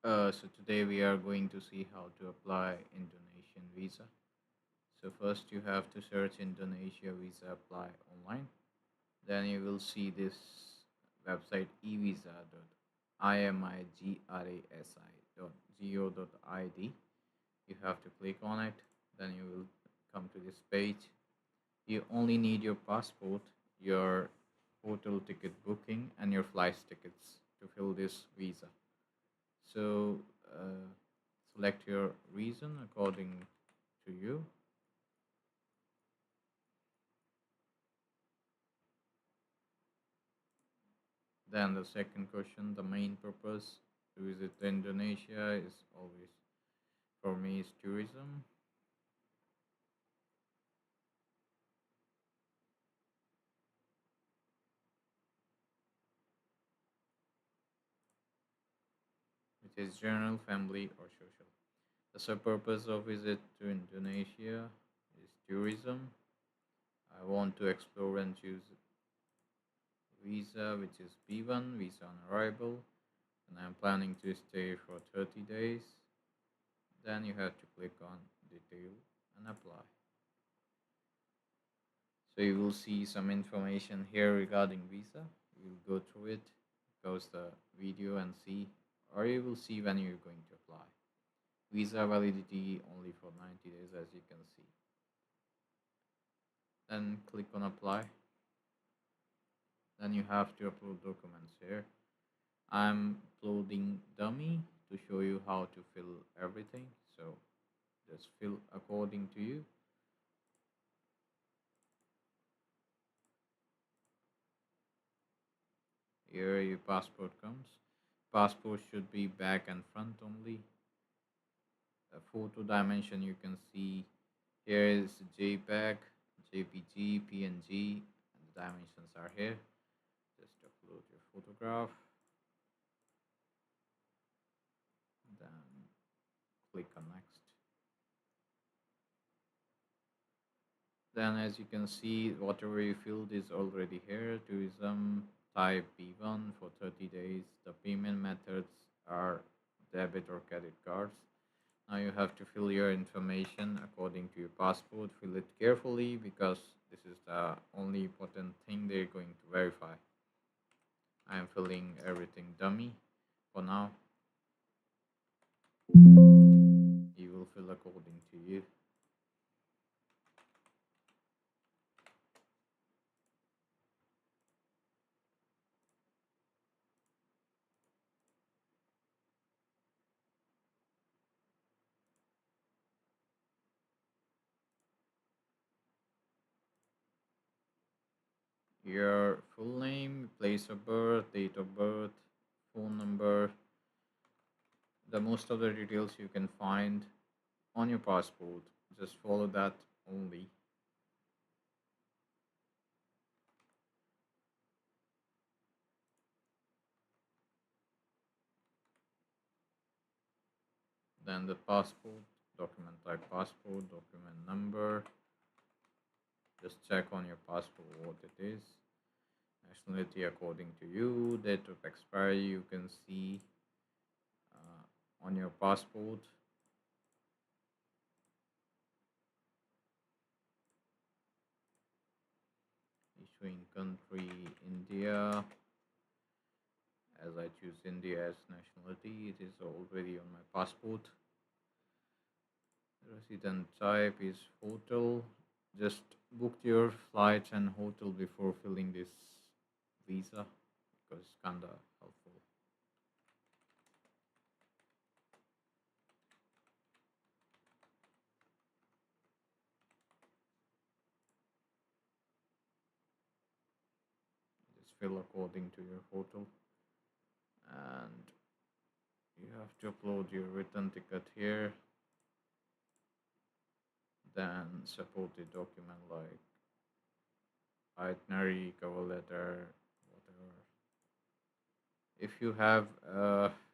So today we are going to see how to apply Indonesian visa. So first you have to search Indonesia visa apply online. Then you will see this website evisa.imigrasi.go.id. You have to click on it. Then you will come to this page. You only need your passport, your hotel ticket booking, and your flight tickets to fill this visa. So select your reason according to you. Then the second question, the main purpose to visit Indonesia is always for me is tourism. It is general, family, or social. The sub-purpose of visit to Indonesia is tourism. I want to explore and choose visa, which is B1, visa on arrival, and I'm planning to stay for 30 days. Then you have to click on detail and apply. So you will see some information here regarding visa. You will go through it, pause the video and see, or you will see when you're going to apply. Visa validity only for 90 days, as you can see. Then click on apply. Then you have to upload documents here. I'm uploading dummy to show you how to fill everything. So just fill according to you. Here your passport comes. Passport should be back and front only. The photo dimension you can see here is JPEG, JPG, PNG, and the dimensions are here. Just upload your photograph, then click on next. Then as you can see, whatever you filled is already here. Tourism type B1 for 30 days. The payment methods are debit or credit cards. Now you have to fill your information according to your passport. Fill it carefully because this is the only important thing they're going to verify. I am filling everything dummy for now. You will fill according to you. Your full name, place of birth, date of birth, phone number, the most of the details you can find on your passport. Just follow that only. Then the passport, document type passport, document number. Just check on your passport what it is. Nationality according to you. Date of expiry you can see on your passport. Issuing country India. As I choose India as nationality, it is already on my passport. Resident type is hotel. Just book your flight and hotel before filling this visa because it's kinda helpful. Just fill according to your hotel, and you have to upload your return ticket here. Then supported document like itinerary, cover letter, whatever. If you have,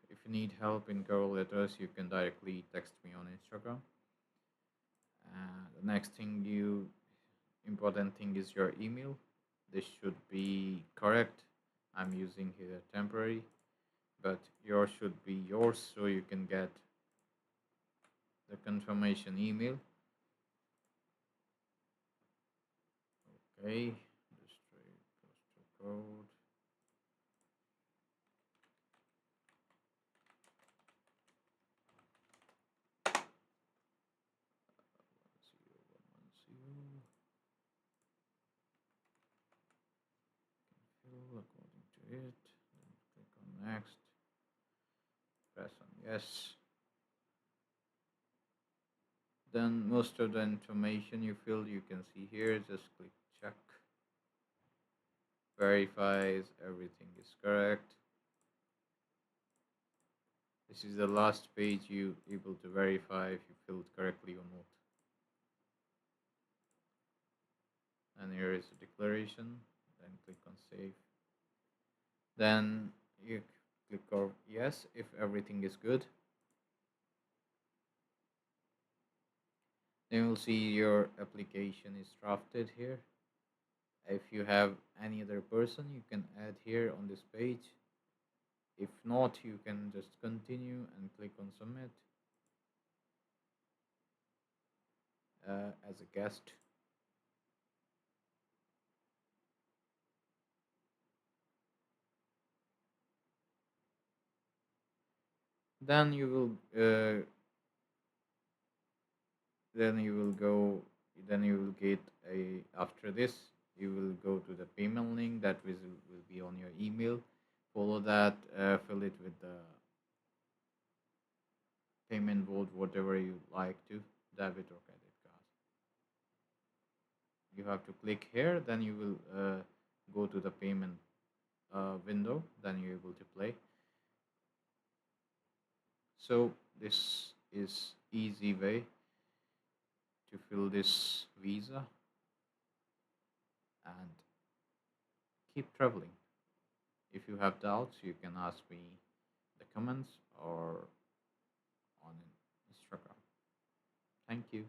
if you need help in cover letters, you can directly text me on Instagram. The next thing you important thing is your email. This should be correct. I'm using here temporary. but yours should be yours so you can get the confirmation email. Okay, district postal code. Zero, one, one, zero. Fill according to it. Then click on next. Press on yes. Then most of the information you filled you can see here. Just click check. Verifies everything is correct. This is the last page you able to verify if you filled correctly or not. And here is the declaration. Then click on save. Then you click on yes if everything is good. Then you'll see your application is drafted here. If you have any other person, you can add here on this page. If not, you can just continue and click on submit as a guest. Then you will then you will go then you will get a after this you will go to the payment link that will be on your email. Follow that, fill it with the payment mode whatever you like to, debit or credit card. You have to click here, then you will go to the payment window, then you're able to play. So this is easy way to fill this visa and keep traveling. If you have doubts, you can ask me in the comments or on Instagram. Thank you.